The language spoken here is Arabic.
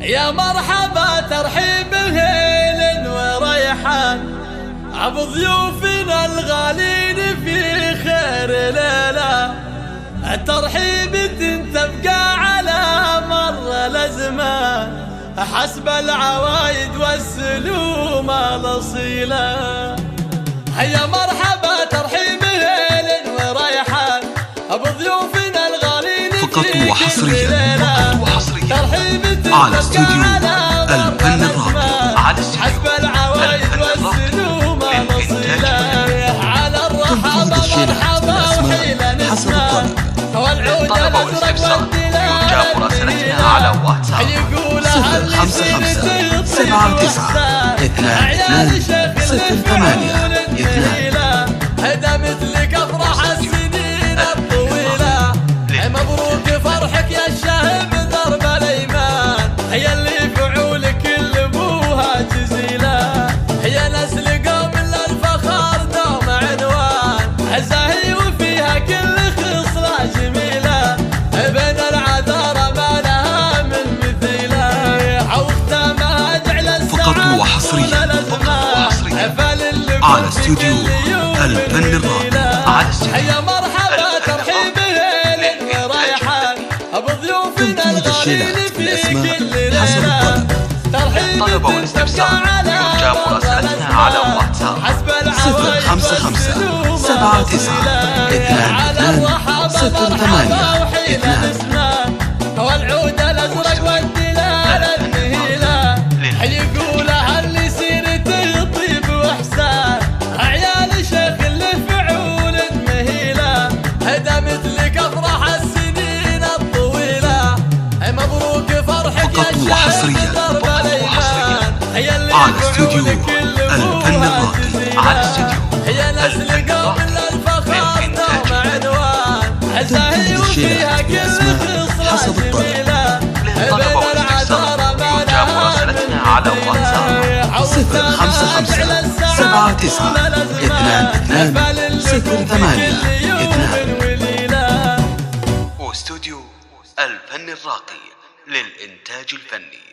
يا مرحبا ترحيب هيل وريحان بضيوفنا الغالين في خير ليلة. الترحيب تبقى على مر الأزمان حسب العوايد والسلوم الأصيلة. يا مرحبا ترحيب هيل وريحان بضيوفنا الغالين فقط وحصريا على استوديو الفن الراقي، حسب العوايد والسلوم الأصيلة. على الرحب بالأسماء حسب الطلب. والعود الأزرق يرجى مراسلتنا على واتساب 055 79 22 08 هدمت لك افراح السنين الطويلة. مبروك فرحك يا الشهب ضرب الايمان، هي اللي فعولك اللي ابوها جزيلة. هي نسل قوم للفخر دوم عنوان زاهي وفيها كل خصلة جميلة. بين العذارى ما لها من مثيلة، عوفت ما جعل السعادة فقط وحصريا على استوديو الفن الراقي. يا مرحبا ترحيب هيل وريحان بضيوفنا الغالين في كل حسب الطلب. الطلب والاستفسار يرجى مراسلتنا على واتساب 055 79 22 والعود الازرق والدلال النهيله. يقولها اللي سيرته طيب واحسان، عيال شيخ اللي فعول مهيله. هدمت لك افراح السنين الطويله. مبروك فرحك فقط وحصريا على استوديو الفن الراقي. هي نسل قوم للفخر دوم عنوان زاهي وفيها كل خصلة جميلة. بين العذارى ما لها من على واتساب 055 79 22 08 واستوديو الفن الراقي للإنتاج الفني.